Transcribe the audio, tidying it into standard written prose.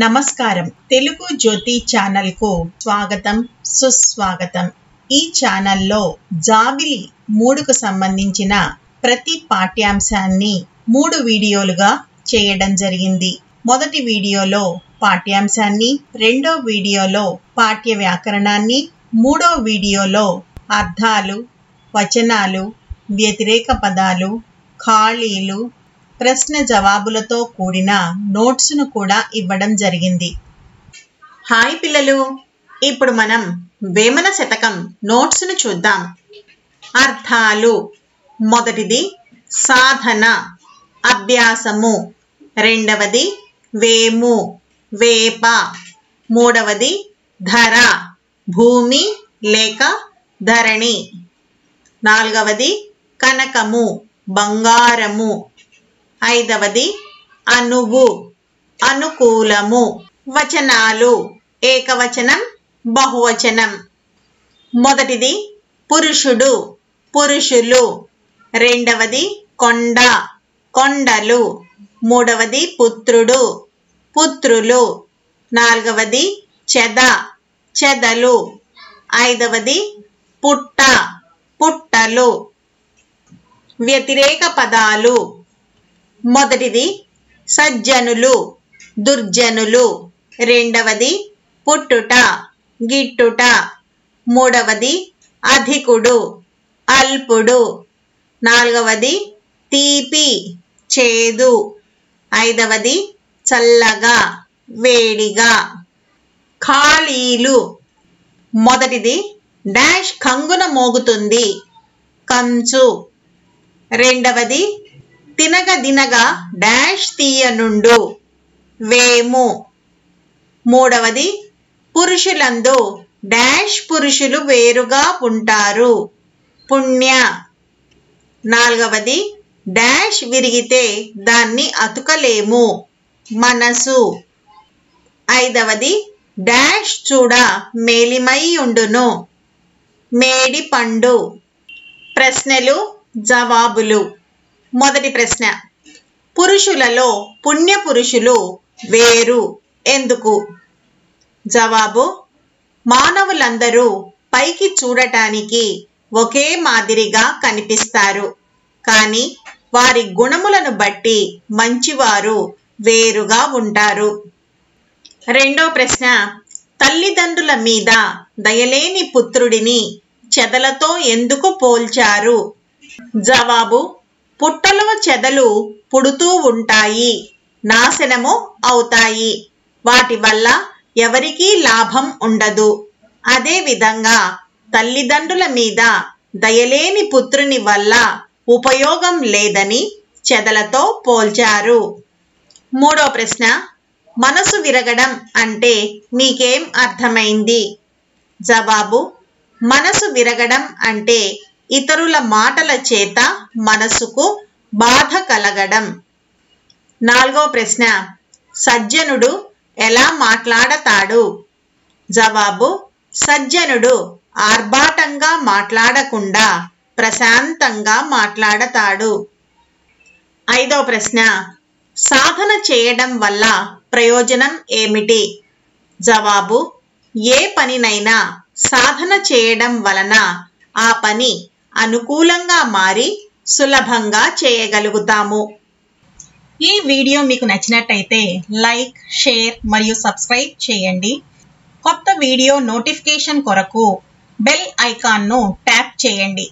నమస్కారం తెలుగు జ్యోతి ఛానల్ కు స్వాగతం సుస్వాగతం। ఈ ఛానల్లో జాబిలి 3 కు సంబంధించిన ప్రతి పాఠ్యాంశాన్ని 3 వీడియోలుగా చేయడం జరిగింది। మొదటి వీడియోలో పాఠ్యాంశాన్ని, రెండో వీడియోలో పాఠ్య వ్యాకరణాన్ని, మూడో వీడియోలో అర్థాలు, వచనాలు, వ్యతిరేక పదాలు, ఖాళీలు, ప్రశ్న జవాబులతో కూడిన నోట్స్ ను కూడా ఇవ్వడం జరిగింది। హాయ్ పిల్లలు, ఇప్పుడు మనం వేమన శతకం నోట్స్ ను చూద్దాం। అర్థాలు మొదటిది సాధన అభ్యాసము, రెండవది వేము వేప, మూడవది ధర భూమి లేక ధరణి, నాలుగవది కనకము బంగారము, ఐదవది అనువు అనుకూలము। వచనాలు ఏకవచనం బహువచనం। మొదటిది పురుషుడు పురుషులు, రెండవది కొండ కొండలు, మూడవది పుత్రుడు పుత్రులు, నాలుగవది చెద చెదలు, ఐదవది పుట్ట పుట్టలు। వ్యతిరేక పదాలు మొదటిది సజ్జనులు దుర్జనులు, రెండవది పుట్టుట గిట్టుట, మూడవది అధికుడు అల్పుడు, నాలుగవది తీపి చేదు, ఐదవది చల్లగా వేడిగా। ఖాళీలు మొదటిది డాష్ కంగున మోగుతుంది కంచు, రెండవది తినగ దినగా డాష్ తీయనుండు వేము, మూడవది పురుషులందు డాష్ పురుషులు వేరుగా ఉంటారు పుణ్య, నాలుగవది డాష్ విరిగితే దాన్ని అతుకలేము మనసు, ఐదవది డాష్ చూడ మేలిమై ఉండును మేడి పండు। ప్రశ్నలు జవాబులు। మొదటి ప్రశ్న, పురుషులలో పుణ్య పురుషులు వేరు ఎందుకు? జవాబు, మానవులందరూ పైకి చూడటానికి ఒకే మాదిరిగా కనిపిస్తారు, కానీ వారి గుణములను బట్టి మంచివారు వేరుగా ఉంటారు। రెండో ప్రశ్న, తల్లిదండ్రుల మీద దయలేని పుత్రుడిని చెదలతో ఎందుకు పోల్చారు? జవాబు, పుట్టలో చెదలు పుడుతూ ఉంటాయి, నాశనము అవుతాయి, వాటి వల్ల ఎవరికీ లాభం ఉండదు। అదే విధంగా తల్లిదండ్రుల మీద దయలేని పుత్రుని వల్ల ఉపయోగం లేదని చెదలతో పోల్చారు। మూడో ప్రశ్న, మనసు విరగడం అంటే మీకేం అర్థమైంది? జవాబు, మనసు విరగడం అంటే ఇతరుల మాటల చేత మనసుకు బాధ కలగడం। నాలుగో ప్రశ్న, సజ్జనుడు ఎలా మాట్లాడతాడు? జవాబు, సజ్జనుడు ఆర్భాటంగా మాట్లాడకుండా ప్రశాంతంగా మాట్లాడతాడు। ఐదో ప్రశ్న, సాధన చేయడం వల్ల ప్రయోజనం ఏమిటి? జవాబు, ఏ పనినైనా సాధన చేయడం వలన ఆ పని అనుకూలంగా మారి సులభంగా చేయగలుగుతాము। ఈ వీడియో మీకు నచ్చినట్టయితే లైక్, షేర్ మరియు సబ్స్క్రైబ్ చేయండి। కొత్త వీడియో నోటిఫికేషన్ కొరకు బెల్ ఐకాన్ను ట్యాప్ చేయండి।